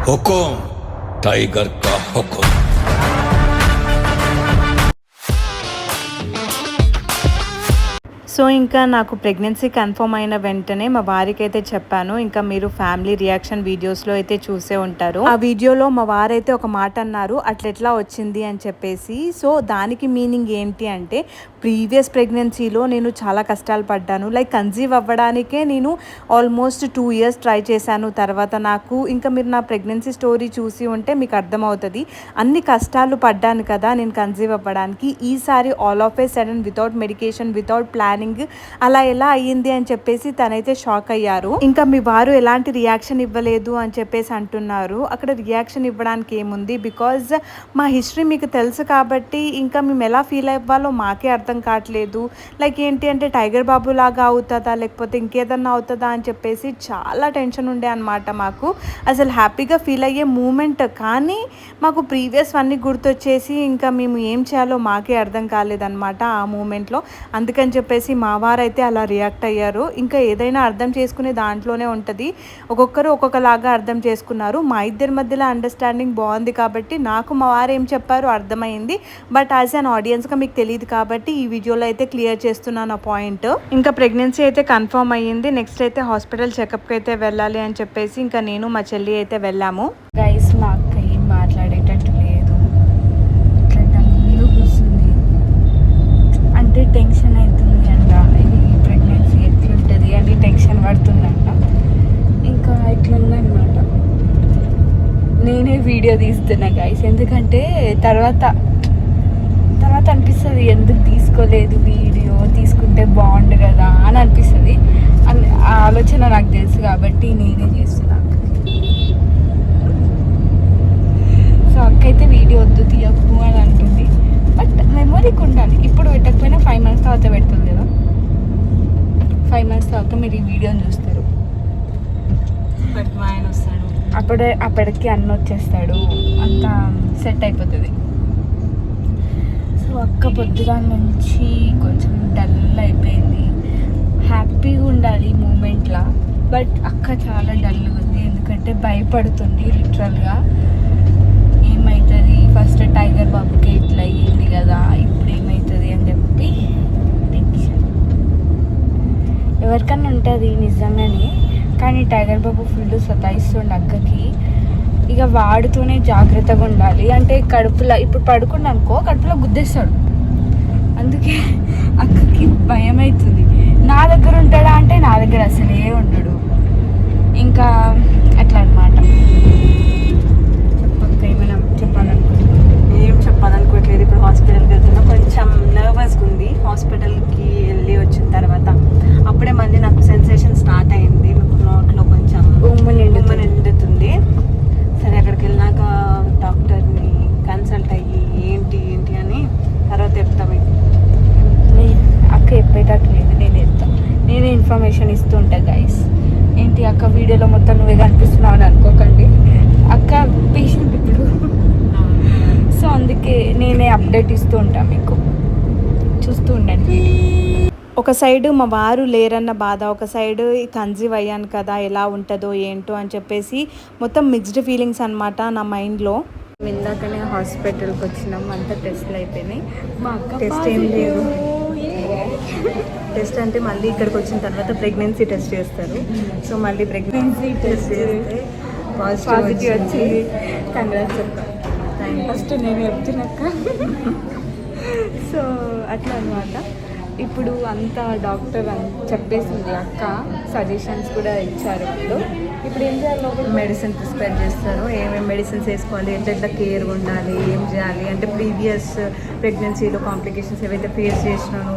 हुकुम tiger का हुकुम। So ఇంకా నాకు ప్రెగ్నెన్సీ కన్ఫర్మ్ అయిన వెంటనే మా వారికి అయితే చెప్పాను. ఇంకా మీరు ఫ్యామిలీ రియాక్షన్ వీడియోస్లో అయితే చూసే ఉంటారు. ఆ వీడియోలో మా వారైతే ఒక మాట అన్నారు, అట్లెట్లా వచ్చింది అని చెప్పేసి. సో దానికి మీనింగ్ ఏంటి అంటే, ప్రీవియస్ ప్రెగ్నెన్సీలో నేను చాలా కష్టాలు పడ్డాను. లైక్ కన్సీవ్ అవ్వడానికే నేను ఆల్మోస్ట్ 2 years ట్రై చేశాను. తర్వాత నాకు ఇంకా మీరు నా ప్రెగ్నెన్సీ స్టోరీ చూసి ఉంటే మీకు అర్థమవుతుంది, అన్ని కష్టాలు పడ్డాను కదా నేను కన్సీవ్ అవ్వడానికి. ఈసారి all of A sudden without medication, without planning అలా ఎలా అయ్యింది అని చెప్పేసి తనైతే షాక్ అయ్యారు. ఇంకా మీ వారు ఎలాంటి రియాక్షన్ ఇవ్వలేదు అని చెప్పేసి అంటున్నారు. అక్కడ రియాక్షన్ ఇవ్వడానికి ఏముంది, బికాజ్ మా హిస్టరీ మీకు తెలుసు కాబట్టి ఇంకా మేము ఎలా ఫీల్ అవ్వాలో మాకే అర్థం కావట్లేదు. లైక్ ఏంటి అంటే టైగర్ బాబు లాగా అవుతుందా లేకపోతే ఇంకేదన్నా అవుతుందా అని చెప్పేసి చాలా టెన్షన్ ఉండే అనమాట మాకు. అసలు హ్యాపీగా ఫీల్ అయ్యే మూమెంట్, కానీ మాకు ప్రీవియస్ అన్నీ గుర్తొచ్చేసి ఇంకా మేము ఏం చేయాలో మాకే అర్థం కాలేదన్నమాట ఆ మూమెంట్లో. అందుకని చెప్పేసి మా వారైతే అలా రియాక్ట్ అయ్యారు. ఇంకా ఏదైనా అర్థం చేసుకునే దాంట్లోనే ఉంటుంది, ఒక్కొక్కరు ఒక్కొక్కలాగా అర్థం చేసుకున్నారు. మా ఇద్దరి మధ్యలో అండర్స్టాండింగ్ బాగుంది కాబట్టి నాకు మా వారు ఏం చెప్పారో అర్థమైంది. బట్ యాజ్ అన్ ఆడియన్స్గా మీకు తెలియదు కాబట్టి ఈ వీడియోలో అయితే క్లియర్ చేస్తున్నాను ఆ పాయింట్. ఇంకా ప్రెగ్నెన్సీ అయితే కన్ఫర్మ్ అయ్యింది. నెక్స్ట్ అయితే హాస్పిటల్ చెకప్కి అయితే వెళ్ళాలి అని చెప్పేసి ఇంకా నేను మా చెల్లి అయితే వెళ్ళాము. గైస్, మా అక్క ఏం మాట్లాడేటట్టు లేదు, ఇట్లా డల్లు కూర్చుంది. అంటే టెన్షన్ అవుతుంది అంట, ఇది ప్రెగ్నెన్సీ ఎట్లుంటుంది అని టెన్షన్ పడుతుందంట. ఇంకా ఇట్లుందనమాట. నేనే వీడియో తీస్తున్నా గైస్, ఎందుకంటే తర్వాత అనిపిస్తుంది ఎందుకు తీసుకోలేదు వీడియో, తీసుకుంటే బాగుండు కదా అని అనిపిస్తుంది. ఆ ఆలోచన నాకు తెలుసు కాబట్టి నేనే చేస్తున్నా. సో అక్క అయితే వీడియో వద్దు తీయకు అని అంటుంది. బట్ మెమొరీకి ఉండాలి. ఇప్పుడు పెట్టకపోయినా 5 months తర్వాత పెడుతుంది కదా. 5 months తర్వాత మీరు ఈ వీడియోని చూస్తారు. మా ఆయన వస్తాడు, అప్పటికి అన్న వచ్చేస్తాడు, అంతా సెట్ అయిపోతుంది. సో అక్క పొద్దుగాల నుంచి కొంచెం డల్ అయిపోయింది. హ్యాపీగా ఉండాలి ఈ మూమెంట్లో, బట్ అక్క చాలా డల్గా ఉంది. ఎందుకంటే భయపడుతుంది లిటరల్గా. ఏమవుతుంది, ఫస్ట్ టైగర్ బాబుకి ఇట్లా అయ్యింది కదా, ఇప్పుడు ఏమవుతుంది అని చెప్పి టెన్షన్ ఎవరికన్నా ఉంటుంది నిజంగానే. కానీ టైగర్ బాబు ఫుల్ సతాయిస్తుండే అక్కకి. ఇక వాడుతూనే జాగ్రత్తగా ఉండాలి. అంటే కడుపులో ఇప్పుడు పడుకున్నా అనుకో, కడుపులో గుద్దేస్తాడు. అందుకే అక్కకి భయం అవుతుంది. నా దగ్గర ఉంటాడా అంటే నా దగ్గర అసలే ఉండడు. ఇంకా అట్లా అనమాట. చెప్పక్క ఏమైనా ఏం చెప్పాలనుకోవట్లేదు. ఇప్పుడు హాస్పిటల్కి వెళ్తున్నా, కొంచెం నర్వస్గా ఉంది. హాస్పిటల్కి వెళ్ళి వచ్చిన తర్వాత అప్పుడే మళ్ళీ నాకు సెన్సేషన్ స్టార్ట్ అయింది. నోట్లో కొంచెం ఉమ్ము నిండుతుంది. సరే అక్కడికి వెళ్ళినాక డాక్టర్ని కన్సల్ట్ అయ్యి ఏంటి అని తర్వాత చెప్తాం. అక్క చెప్పేటట్టు లేదు, నేనే ఇన్ఫర్మేషన్ ఇస్తూ ఉంటా గైస్. ఏంటి అక్క వీడియోలో మొత్తం నువ్వే కనిపిస్తున్నావు అని అనుకోకండి, అక్క పేషెంట్ ఇప్పుడు. సో అందుకే నేనే అప్డేట్ ఇస్తూ ఉంటాను, మీకు చూస్తూ ఉండండి. ఒక సైడ్ మా వారు లేరన్న బాధ, ఒక సైడ్ కన్సీవ్ అయ్యాను కదా ఎలా ఉంటుందో ఏంటో అని చెప్పేసి మొత్తం మిక్స్డ్ ఫీలింగ్స్ అనమాట నా మైండ్లో. ఇందాకనే హాస్పిటల్కి వచ్చినాం, అంతా టెస్ట్లు అయిపోయినాయి. మా అక్క టెస్ట్ ఏం లేదు. టెస్ట్ అంటే మళ్ళీ ఇక్కడికి వచ్చిన తర్వాత ప్రెగ్నెన్సీ టెస్ట్ చేస్తారు. సో మళ్ళీ ప్రెగ్నెన్సీ టెస్ట్ చేస్తే పాజిటివ్ వచ్చింది. కంగ్రాట్స్ అక్క. ఫస్ట్ నేను చెప్తున్నాక. సో అట్లా అనమాట. ఇప్పుడు అంతా డాక్టర్ చెప్పేసింది అక్క, సజెషన్స్ కూడా ఇచ్చారు. ఇప్పుడు ఏం చేయాలి, మెడిసిన్ ప్రిస్క్రైబ్ చేస్తారు. ఏమేమి మెడిసిన్స్ వేసుకోవాలి, ఎట్లా కేర్గా ఉండాలి, ఏం చేయాలి అంటే ప్రీవియస్ ప్రెగ్నెన్సీలో కాంప్లికేషన్స్ ఏవైతే ఫేస్ చేసినానో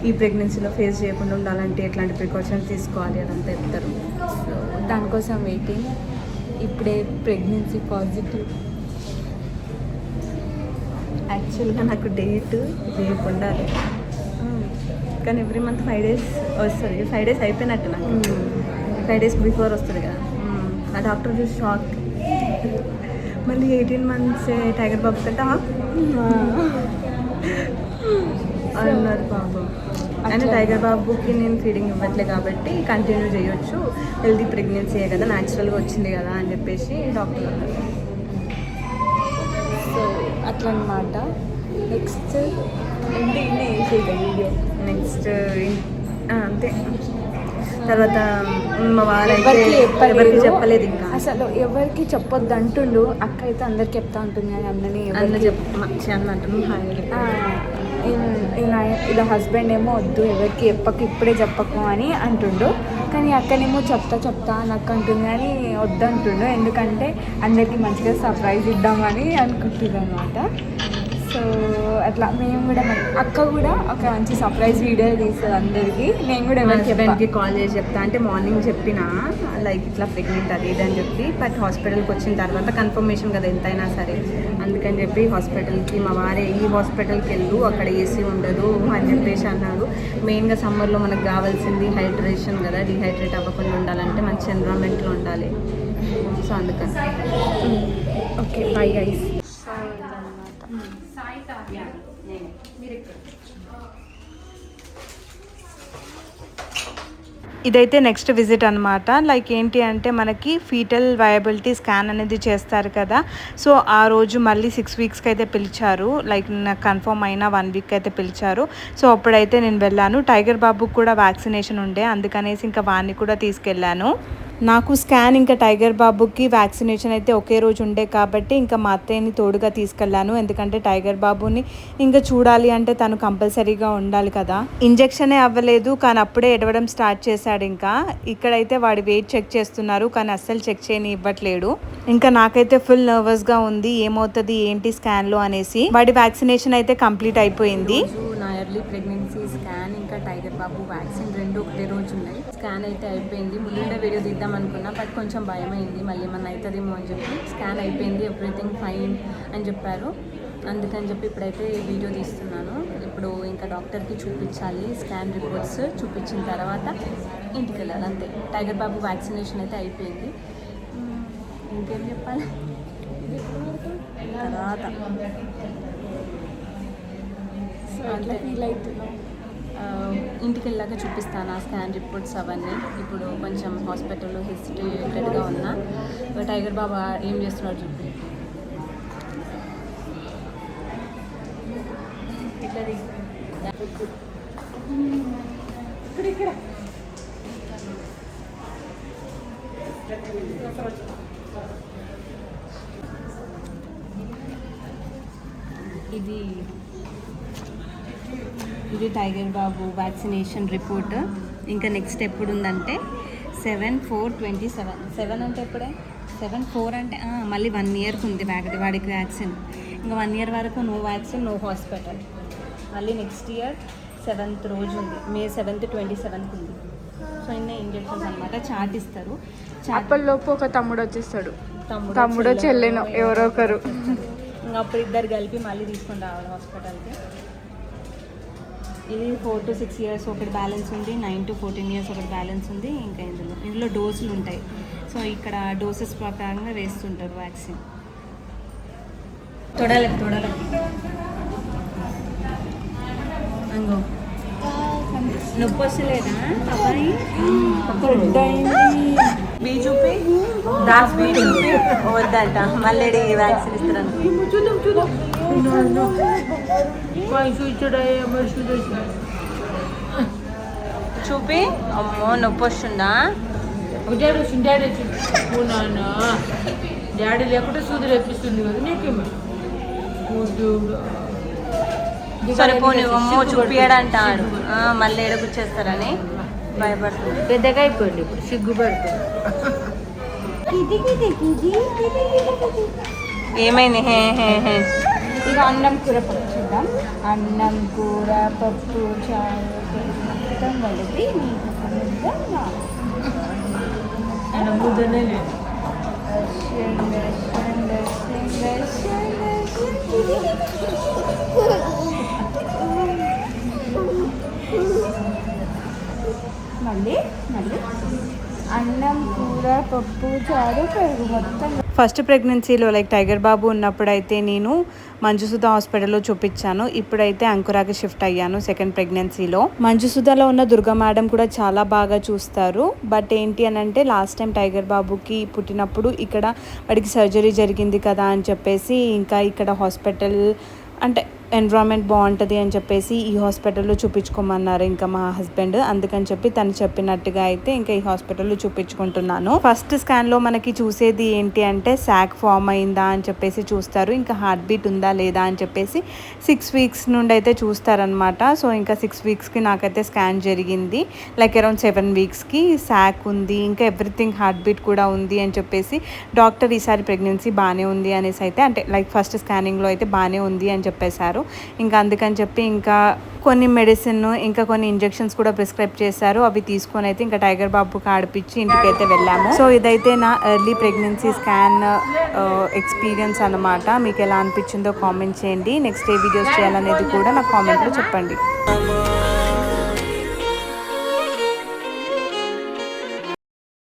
ఈ ప్రెగ్నెన్సీలో ఫేస్ చేయకుండా ఉండాలంటే ఎట్లాంటి ప్రికాషన్స్ తీసుకోవాలి అదంతా చెప్తారు. సో దానికోసం వెయిటింగ్. ఇప్పుడే ప్రెగ్నెన్సీ పాజిటివ్. యాక్చువల్గా నాకు డేట్ రేపు ఉండాలి, కానీ ఎవ్రీ మంత్ 5 days వస్తుంది. 5 days అయిపోయినట్టు నాకు. 5 days బిఫోర్ వస్తుంది కదా. ఆ డాక్టర్ చూసి షాక్. మళ్ళీ 18 months టైగర్ బాబు కట్ట అన్నారు పాపం. అంటే టైగర్ బాబుకి నేను ఫీడింగ్ ఇవ్వట్లే కాబట్టి కంటిన్యూ చేయొచ్చు, హెల్దీ ప్రెగ్నెన్సీ కదా, న్యాచురల్గా వచ్చింది కదా అని చెప్పేసి డాక్టర్ అన్నారు. సో అట్లా అనమాట. నెక్స్ట్ వీడియో నెక్స్ట్ అంతే. తర్వాత మా వారైతే ఎవరికి చెప్పలేదు, ఇంకా అసలు ఎవరికి చెప్పొద్దు అంటుండు. అక్క అయితే అందరికి చెప్తా ఉంటుంది కానీ అన్నని ఇలా హస్బెండ్ ఏమో వద్దు ఎవరికి ఇప్పుడే చెప్పకు అని అంటుండు. కానీ అక్కనేమో చెప్తా నాకు అంటుంది కానీ వద్దు అంటుండు. ఎందుకంటే అందరికీ మంచిగా సర్ప్రైజ్ ఇద్దామని అనుకుంటుంది అనమాట. సో అట్లా మేము కూడా అక్క కూడా ఒక మంచి సర్ప్రైజ్ వీడియో తీస్తుంది అందరికీ. నేను కూడా హస్బెండ్కి కాల్ చేసి చెప్తా అంటే మార్నింగ్ చెప్పిన లైక్ ఇట్లా ప్రెగ్నెంట్ అది ఇది అని చెప్పి, బట్ హాస్పిటల్కి వచ్చిన తర్వాత కన్ఫర్మేషన్ కదా ఎంతైనా సరే, అందుకని చెప్పి హాస్పిటల్కి మా వారే ఈ హాస్పిటల్కి వెళ్ళు అక్కడ ఏసీ ఉండదు అని చెప్పేసి అన్నాడు. మెయిన్గా సమ్మర్లో మనకు కావాల్సింది హైడ్రేషన్ కదా, డిహైడ్రేట్ అవ్వకుండా ఉండాలంటే మంచి ఎన్విరాన్మెంట్లో ఉండాలి. సో అందుకని ఓకే బై గైస్. ఇదైతే నెక్స్ట్ విజిట్ అనమాట. లైక్ ఏంటి అంటే మనకి ఫీటల్ వయబిలిటీ స్కాన్ అనేది చేస్తారు కదా, సో ఆ రోజు మళ్ళీ 6 వీక్స్కి అయితే పిలిచారు. లైక్ నాకు కన్ఫర్మ్ అయిన 1 వీక్ అయితే పిలిచారు. సో అప్పుడైతే నేను వెళ్ళాను. టైగర్ బాబుకి కూడా వ్యాక్సినేషన్ ఉండే, అందుకనేసి ఇంకా వాడిని కూడా తీసుకెళ్ళాను. నాకు స్కాన్ ఇంకా టైగర్ బాబుకి వ్యాక్సినేషన్ అయితే ఒకే రోజు ఉండే కాబట్టి ఇంకా మా అత్తయ్యని తోడుగా తీసుకెళ్ళాను. ఎందుకంటే టైగర్ బాబుని ఇంకా చూడాలి అంటే తను కంపల్సరీగా ఉండాలి కదా. ఇంజెక్షనే అవ్వలేదు కానీ అప్పుడే ఎడవడం స్టార్ట్ చేశాడు. ఇంకా ఇక్కడైతే వాడి వెయిట్ చెక్ చేస్తున్నారు కానీ అస్సలు చెక్ చేయని ఇవ్వట్లేడు. ఇంకా నాకైతే ఫుల్ నర్వస్గా ఉంది ఏమవుతుంది ఏంటి స్కాన్లో అనేసి. వాడి వ్యాక్సినేషన్ అయితే కంప్లీట్ అయిపోయింది. నా ఎర్లీ ప్రెగ్నెన్సీ స్కాన్ ఇంకా టైగర్ బాబు వ్యాక్సిన్ రెండు ఒకటే రోజు ఉన్నాయి. స్కాన్ అయితే అయిపోయింది. ముందుండే వీడియో తీద్దాం అనుకున్నా బట్ కొంచెం భయమైంది, మళ్ళీ ఏమన్నా అవుతుందేమో అని చెప్పి. స్కాన్ అయిపోయింది, ఎవ్రీథింగ్ ఫైన్ అని చెప్పారు. అందుకని చెప్పి ఇప్పుడైతే వీడియో తీస్తున్నాను. ఇప్పుడు ఇంకా డాక్టర్కి చూపించాలి, స్కాన్ రిపోర్ట్స్ చూపించిన తర్వాత ఇంటికి వెళ్ళాలి అంతే. టైగర్ బాబు వ్యాక్సినేషన్ అయితే అయిపోయింది. ఇంకేం చెప్పాలి తర్వాత అట్లా ఫీల్ అవుతున్నాం. ఇంటికి వెళ్ళాక చూపిస్తాను ఆ స్కాన్ రిపోర్ట్స్ అవన్నీ. ఇప్పుడు కొంచెం హాస్పిటల్లో హెసిటేటెడ్గా ఉన్నా. టైగర్ బాబా ఏం చేస్తున్నాడు చూపి. ఇక్కడ ఇది టైగర్ బాబు వ్యాక్సినేషన్ రిపోర్ట్. ఇంకా నెక్స్ట్ ఎప్పుడు ఉందంటే 7/4/27. 7 అంటే ఎప్పుడే 7/4 అంటే మళ్ళీ 1 ఇయర్కి ఉంది వాడికి వ్యాక్సిన్. ఇంకా 1 ఇయర్ వరకు నో వ్యాక్సిన్ నో హాస్పిటల్. మళ్ళీ నెక్స్ట్ ఇయర్ 7th రోజు ఉంది, May 7th 27th ఉంది. సో ఇన్ని ఇంజెక్షన్స్ అనమాట. చార్ట్ ఇస్తారు. అప్పటిలోపు ఒక తమ్ముడు వచ్చేస్తాడు, తమ్ముడు చెల్లెను ఎవరో ఒకరు. ఇంకా అప్పుడు ఇద్దరు కలిపి మళ్ళీ తీసుకొని రావాలి హాస్పిటల్కి. ఇది 4 to 6 years ఒకటి బ్యాలెన్స్ ఉంది, 9 to 14 years ఒకటి బ్యాలెన్స్ ఉంది. ఇంకా ఇందులో డోసులు ఉంటాయి. సో ఇక్కడ డోసెస్ ప్రకారంగా వేస్తుంటారు వ్యాక్సిన్. తొడాలి అంగో నొప్పి వస్తలేదా అబ్బాయి? బీ చూపి దాస్ బీ చూపి వద్దంట, మళ్ళీ వ్యాక్సిన్ ఇస్తారని. చూపి అమ్మో నొప్పి వస్తుందా? డాడీ లేకుంటే సూది రేపిస్తుంది కదా నీకేమో. సరిపోని అమ్మో చూపియడంటాడు, మళ్ళీ ఏడగుచ్చేస్తారని భయపడుతుంది. పెద్దగా అయిపోయింది ఇప్పుడు, సిగ్గుపడుతుంది. ఏమైంది? హే హే హే ఇక అన్నం కూర పప్పు చూద్దాం. అన్నం కూర పప్పు చారు మొత్తం కలిపి ముద్దనే లేదు. మళ్ళీ అన్నం కూర పప్పు చారు పెరుగు మొత్తం ఫస్ట్ ప్రెగ్నెన్సీలో లైక్ టైగర్ బాబు ఉన్నప్పుడు అయితే నేను మంజుసుధ హాస్పిటల్లో చూపించాను. ఇప్పుడైతే అంకురాకి షిఫ్ట్ అయ్యాను సెకండ్ ప్రెగ్నెన్సీలో. మంజుసుధలో ఉన్న దుర్గా మేడం కూడా చాలా బాగా చూస్తారు. బట్ ఏంటి అని అంటే లాస్ట్ టైం టైగర్ బాబుకి పుట్టినప్పుడు ఇక్కడ వాడికి సర్జరీ జరిగింది కదా అని చెప్పేసి ఇంకా ఇక్కడ హాస్పిటల్ అంటే ఎన్విరాన్మెంట్ బాగుంటుంది అని చెప్పేసి ఈ హాస్పిటల్లో చూపించుకోమన్నారు ఇంకా మా హస్బెండ్. అందుకని చెప్పి తను చెప్పినట్టుగా అయితే ఇంకా ఈ హాస్పిటల్లో చూపించుకుంటున్నాను. ఫస్ట్ స్కాన్లో మనకి చూసేది ఏంటి అంటే సాక్ ఫామ్ అయిందా అని చెప్పేసి చూస్తారు. ఇంకా హార్ట్ బీట్ ఉందా లేదా అని చెప్పేసి 6 వీక్స్ నుండి అయితే చూస్తారనమాట. సో ఇంకా 6 వీక్స్కి నాకైతే స్కాన్ జరిగింది. లైక్ అరౌండ్ 7 వీక్స్కి సాక్ ఉంది, ఇంకా ఎవ్రీథింగ్ హార్ట్ బీట్ కూడా ఉంది అని చెప్పేసి డాక్టర్ ఈసారి ప్రెగ్నెన్సీ బాగానే ఉంది అనేసి అయితే అంటే లైక్ ఫస్ట్ స్కానింగ్లో అయితే బాగానే ఉంది అని చెప్పేశారు. ఇంకా అందుకని చెప్పి ఇంకా కొన్ని మెడిసిన్ ఇంకా కొన్ని ఇంజెక్షన్స్ కూడా ప్రిస్క్రైబ్ చేశారు. అవి తీసుకొని అయితే ఇంకా టైగర్ బాబుకి ఆడిపించి ఇంటికైతే వెళ్ళాము. సో ఇదైతే నా ఎర్లీ ప్రెగ్నెన్సీ స్కాన్ ఎక్స్పీరియన్స్ అనమాట. మీకు ఎలా అనిపించిందో కామెంట్ చేయండి. నెక్స్ట్ ఏ వీడియోస్ చేయాలనేది కూడా నాకు కామెంట్లో చెప్పండి.